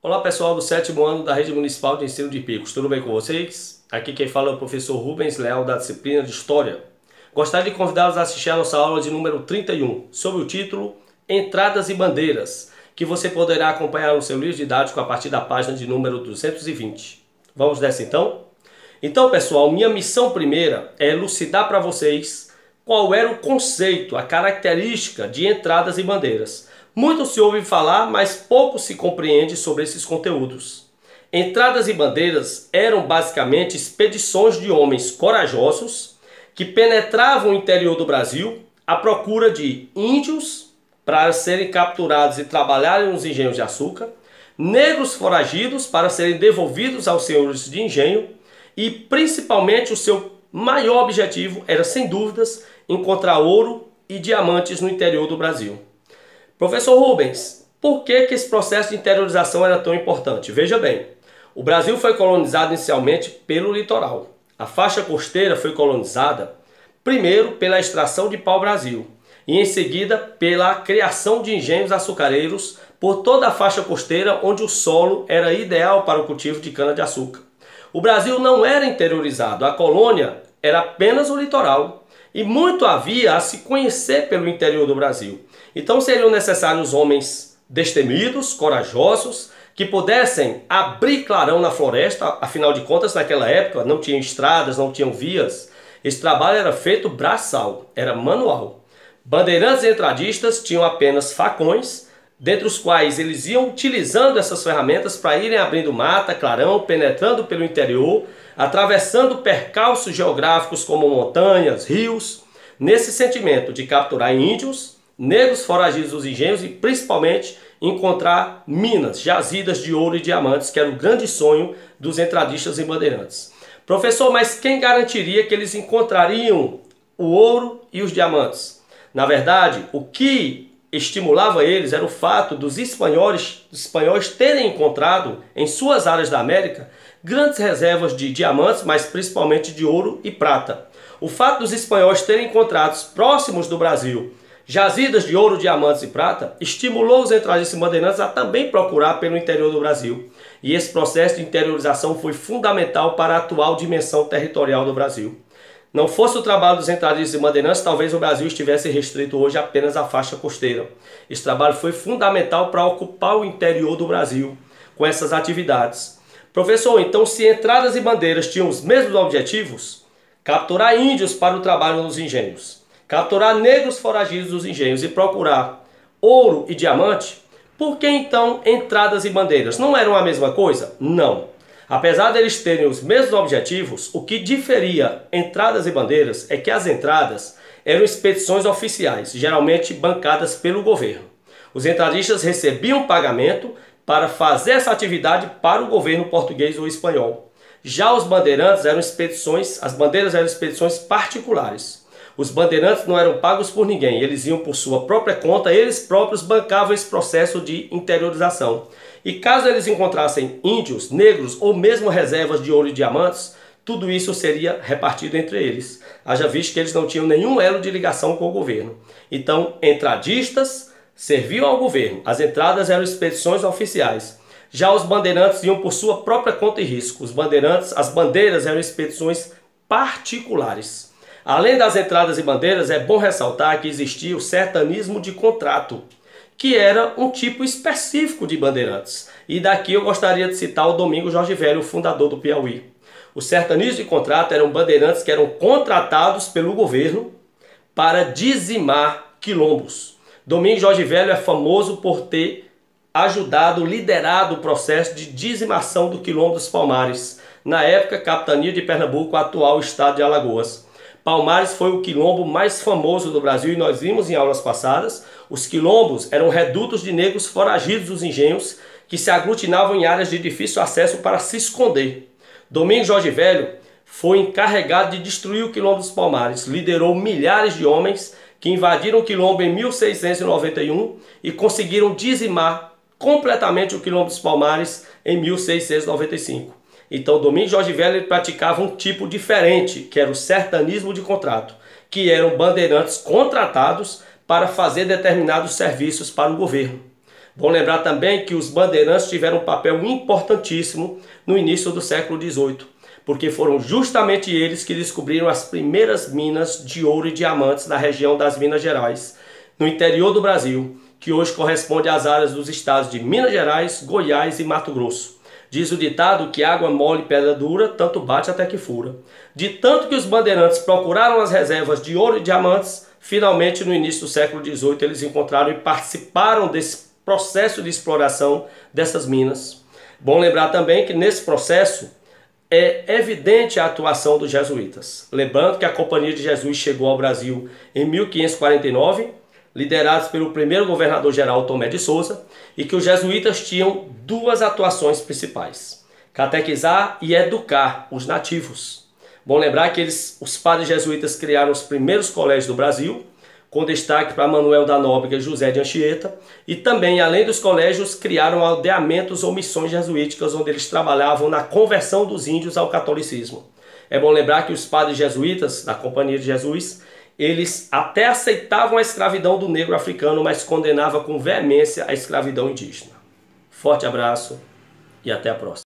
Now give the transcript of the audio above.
Olá pessoal do 7º ano da Rede Municipal de Ensino de Picos, tudo bem com vocês? Aqui quem fala é o professor Rubens Leal da disciplina de História. Gostaria de convidá-los a assistir a nossa aula de número 31, sob o título Entradas e Bandeiras, que você poderá acompanhar no seu livro didático a partir da página de número 220. Vamos nessa então? Então pessoal, minha missão primeira é elucidar para vocês qual era o conceito, a característica de entradas e bandeiras. Muito se ouve falar, mas pouco se compreende sobre esses conteúdos. Entradas e bandeiras eram basicamente expedições de homens corajosos que penetravam o interior do Brasil à procura de índios para serem capturados e trabalharem nos engenhos de açúcar, negros foragidos para serem devolvidos aos senhores de engenho e principalmente o seu maior objetivo era, sem dúvidas, encontrar ouro e diamantes no interior do Brasil. Professor Rubens, por que esse processo de interiorização era tão importante? Veja bem, o Brasil foi colonizado inicialmente pelo litoral. A faixa costeira foi colonizada primeiro pela extração de pau-brasil e em seguida pela criação de engenhos açucareiros por toda a faixa costeira onde o solo era ideal para o cultivo de cana-de-açúcar. O Brasil não era interiorizado, a colônia era apenas o litoral e muito havia a se conhecer pelo interior do Brasil. Então seriam necessários homens destemidos, corajosos, que pudessem abrir clarão na floresta. Afinal de contas, naquela época não tinham estradas, não tinham vias. Esse trabalho era feito braçal, era manual. Bandeirantes e entradistas tinham apenas facões, dentre os quais eles iam utilizando essas ferramentas para irem abrindo mata, clarão, penetrando pelo interior, atravessando percalços geográficos como montanhas, rios, nesse sentimento de capturar índios, negros foragidos dos engenhos e principalmente encontrar minas, jazidas de ouro e diamantes, que era o grande sonho dos entradistas e bandeirantes. Professor, mas quem garantiria que eles encontrariam o ouro e os diamantes? Na verdade, o que estimulava eles era o fato dos espanhóis terem encontrado em suas áreas da América grandes reservas de diamantes, mas principalmente de ouro e prata. O fato dos espanhóis terem encontrado próximos do Brasil jazidas de ouro, diamantes e prata estimulou os entradistas e bandeirantes a também procurar pelo interior do Brasil. E esse processo de interiorização foi fundamental para a atual dimensão territorial do Brasil. Não fosse o trabalho dos entradistas e bandeirantes, talvez o Brasil estivesse restrito hoje apenas à faixa costeira. Esse trabalho foi fundamental para ocupar o interior do Brasil com essas atividades. Professor, então se entradas e bandeiras tinham os mesmos objetivos, capturar índios para o trabalho nos engenhos, capturar negros foragidos dos engenhos e procurar ouro e diamante, por que então entradas e bandeiras? Não eram a mesma coisa? Não. Apesar deles terem os mesmos objetivos, o que diferia entradas e bandeiras é que as entradas eram expedições oficiais, geralmente bancadas pelo governo. Os entradistas recebiam pagamento para fazer essa atividade para o governo português ou espanhol. Já os bandeirantes eram expedições, as bandeiras eram expedições particulares. Os bandeirantes não eram pagos por ninguém, eles iam por sua própria conta, eles próprios bancavam esse processo de interiorização. E caso eles encontrassem índios, negros ou mesmo reservas de ouro e diamantes, tudo isso seria repartido entre eles. Haja visto que eles não tinham nenhum elo de ligação com o governo. Então, entradistas serviam ao governo, as entradas eram expedições oficiais. Já os bandeirantes iam por sua própria conta e risco. As bandeiras eram expedições particulares. Além das entradas e bandeiras, é bom ressaltar que existia o sertanismo de contrato, que era um tipo específico de bandeirantes. E daqui eu gostaria de citar o Domingos Jorge Velho, o fundador do Piauí. O sertanismo de contrato eram bandeirantes que eram contratados pelo governo para dizimar quilombos. Domingos Jorge Velho é famoso por ter ajudado, liderado o processo de dizimação do quilombo dos Palmares, na época capitania de Pernambuco, atual estado de Alagoas. Palmares foi o quilombo mais famoso do Brasil e nós vimos em aulas passadas, os quilombos eram redutos de negros foragidos dos engenhos que se aglutinavam em áreas de difícil acesso para se esconder. Domingos Jorge Velho foi encarregado de destruir o quilombo dos Palmares, liderou milhares de homens que invadiram o quilombo em 1691 e conseguiram dizimar completamente o quilombo dos Palmares em 1695. Então, Domingos Jorge Velho praticava um tipo diferente, que era o sertanismo de contrato, que eram bandeirantes contratados para fazer determinados serviços para o governo. Bom lembrar também que os bandeirantes tiveram um papel importantíssimo no início do século XVIII, porque foram justamente eles que descobriram as primeiras minas de ouro e diamantes na região das Minas Gerais, no interior do Brasil, que hoje corresponde às áreas dos estados de Minas Gerais, Goiás e Mato Grosso. Diz o ditado que água mole e pedra dura, tanto bate até que fura. De tanto que os bandeirantes procuraram as reservas de ouro e diamantes, finalmente no início do século XVIII eles encontraram e participaram desse processo de exploração dessas minas. Bom lembrar também que nesse processo é evidente a atuação dos jesuítas. Lembrando que a Companhia de Jesus chegou ao Brasil em 1549, liderados pelo primeiro governador-geral Tomé de Souza, e que os jesuítas tinham duas atuações principais: catequizar e educar os nativos. Bom lembrar que os padres jesuítas criaram os primeiros colégios do Brasil, com destaque para Manuel da Nóbrega e José de Anchieta, e também, além dos colégios, criaram aldeamentos ou missões jesuíticas, onde eles trabalhavam na conversão dos índios ao catolicismo. É bom lembrar que os padres jesuítas, da Companhia de Jesus, eles até aceitavam a escravidão do negro africano, mas condenavam com veemência a escravidão indígena. Forte abraço e até a próxima.